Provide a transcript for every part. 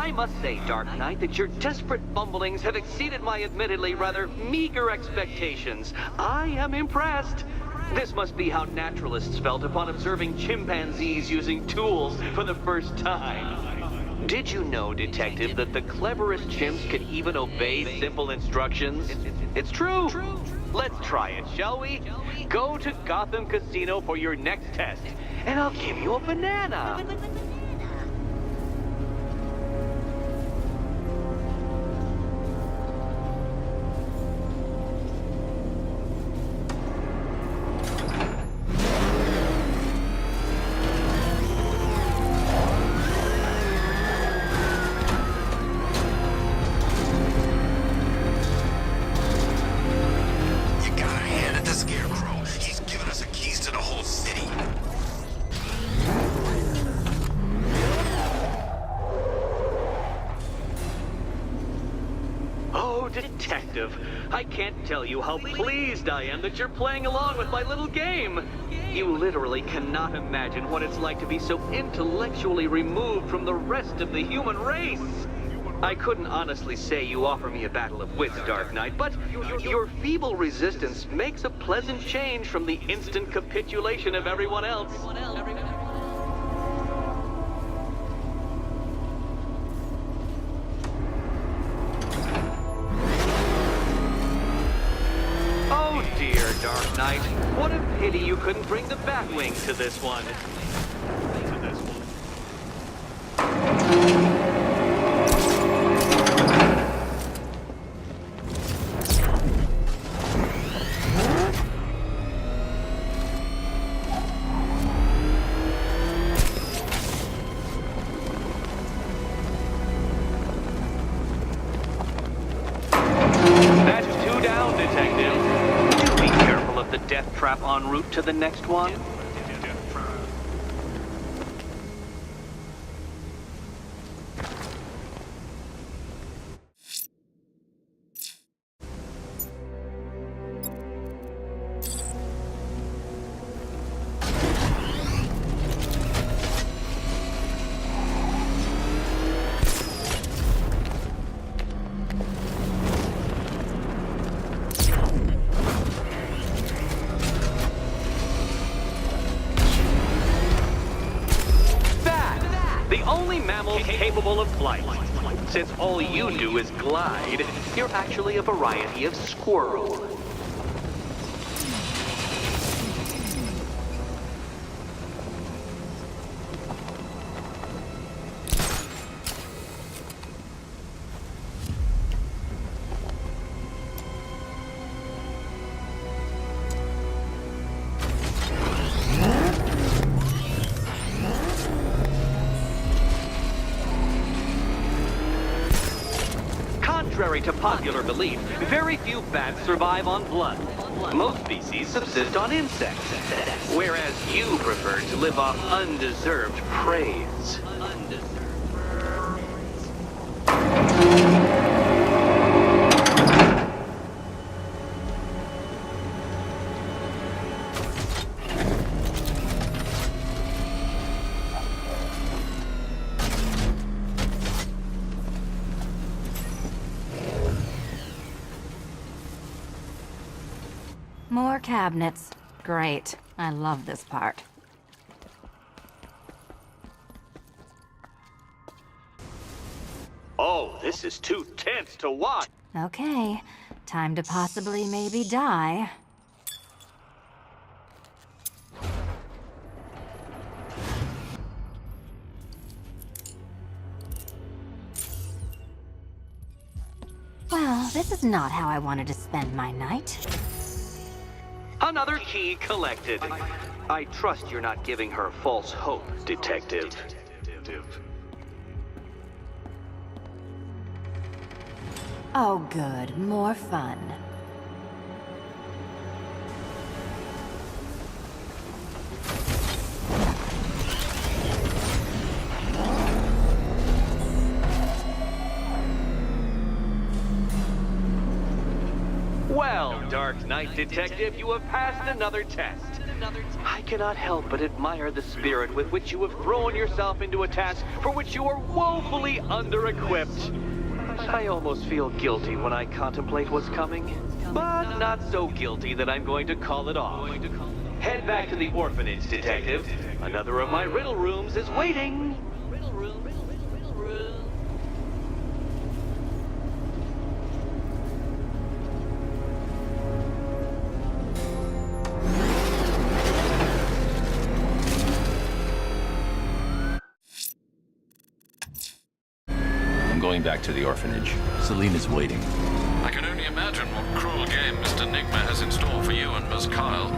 I must say, Dark Knight, that your desperate fumblings have exceeded my admittedly rather meager expectations. I am impressed. This must be how naturalists felt upon observing chimpanzees using tools for the first time. Did you know, Detective, that the cleverest chimps can even obey simple instructions? It's true. Let's try it, shall we? Go to Gotham Casino for your next test, and I'll give you a banana. Detective, I can't tell you how pleased I am that you're playing along with my little game. You literally cannot imagine what it's like to be so intellectually removed from the rest of the human race. I couldn't honestly say you offer me a battle of wits, Dark Knight, but your feeble resistance makes a pleasant change from the instant capitulation of everyone else. Dark Knight, what a pity you couldn't bring the Batwing to this one. That's 2 down, Detective. The death trap en route to the next one? The only mammal capable of flight. Since all you do is glide, you're actually a variety of squirrel. Contrary to popular belief, very few bats survive on blood. Most species subsist on insects, whereas you prefer to live off undeserved praise. More cabinets. Great. I love this part. Oh, this is too tense to watch. Okay. Time to possibly maybe die. Well, this is not how I wanted to spend my night. Another key collected. I trust you're not giving her false hope, Detective. Oh, good. More fun. Well, Dark Knight Detective, you have passed another test. I cannot help but admire the spirit with which you have thrown yourself into a task for which you are woefully under-equipped. I almost feel guilty when I contemplate what's coming, but not so guilty that I'm going to call it off. Head back to the orphanage, Detective. Another of my riddle rooms is waiting. I'm going back to the orphanage. Celine is waiting. I can only imagine what cruel game Mr. Nigma has in store for you and Miss Kyle.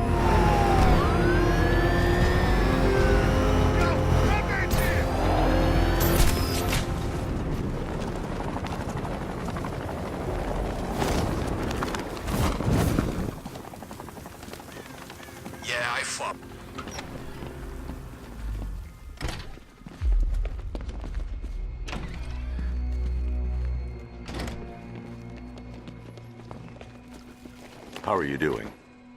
Yeah, I fuck. How are you doing?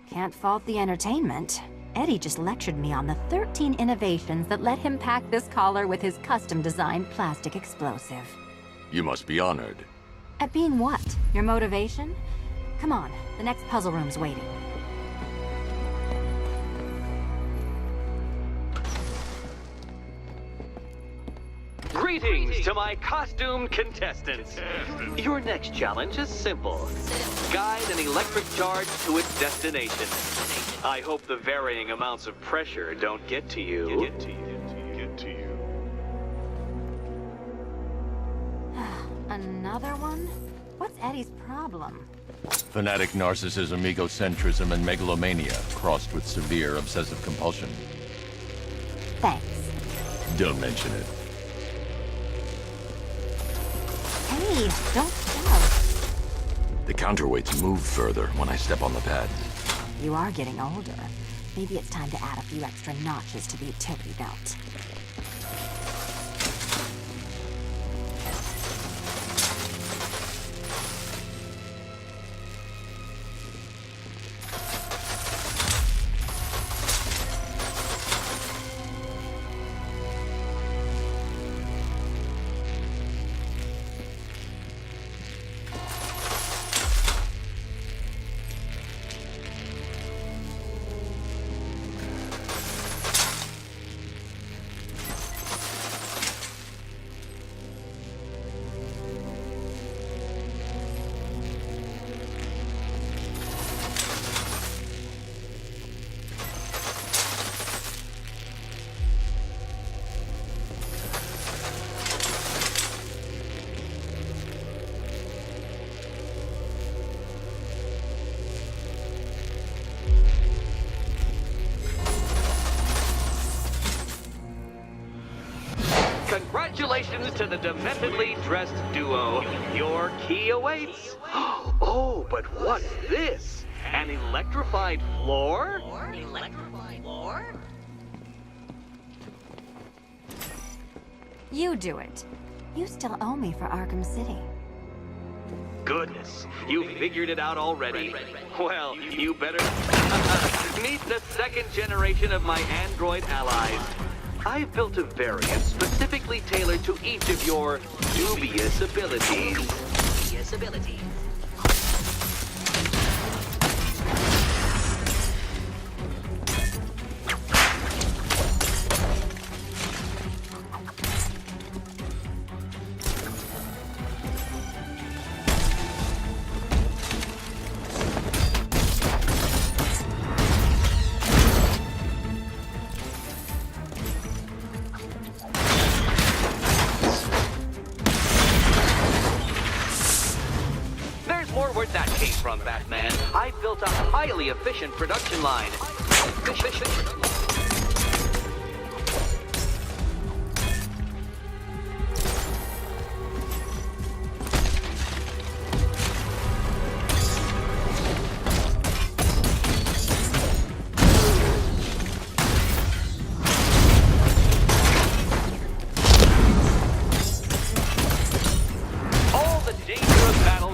Can't fault the entertainment. Eddie just lectured me on the 13 innovations that let him pack this collar with his custom-designed plastic explosive. You must be honored. At being what? Your motivation? Come on, the next puzzle room's waiting. Greetings to my costumed contestants. Your next challenge is simple. Guide an electric charge to its destination. I hope the varying amounts of pressure don't get to you. Another one? What's Eddie's problem? Fanatic narcissism, egocentrism, and megalomania, crossed with severe obsessive compulsion. Thanks. Don't mention it. Hey, don't shout. The counterweights move further when I step on the pad. You are getting older. Maybe it's time to add a few extra notches to the utility belt. Congratulations to the dementedly dressed duo. Your key awaits. Oh, but what's this? An electrified floor? You do it. You still owe me for Arkham City. Goodness, you figured it out already. Well, you better meet the second generation of my android allies. I've built a variant specifically tailored to each of your dubious abilities. More where that came from, Batman. I built a highly efficient production line.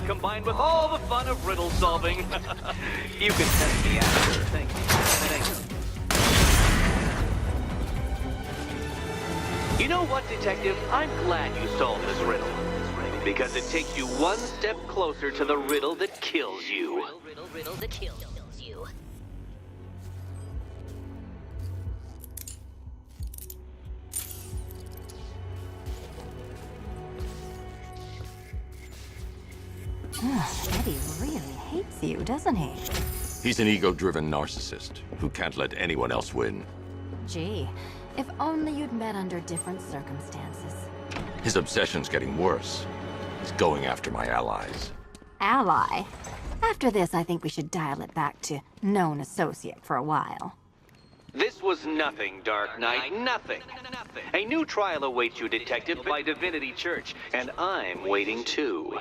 Combined with all the fun of riddle solving. You can test me after. Thank you. You know what, Detective? I'm glad you solved this riddle. Because it takes you one step closer to the riddle that kills you. Riddle that kills you. Eddie really hates you, doesn't he? He's an ego-driven narcissist who can't let anyone else win. Gee, if only you'd met under different circumstances. His obsession's getting worse. He's going after my allies. Ally? After this, I think we should dial it back to known associate for a while. This was nothing, Dark Knight, nothing. A new trial awaits you, Detective, by Divinity Church, and I'm waiting too.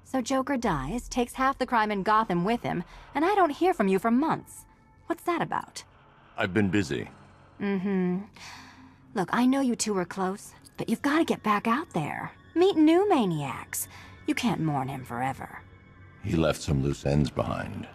So Joker dies, takes half the crime in Gotham with him, and I don't hear from you for months. What's that about? I've been busy. Look, I know you two were close, but you've got to get back out there. Meet new maniacs. You can't mourn him forever. He left some loose ends behind.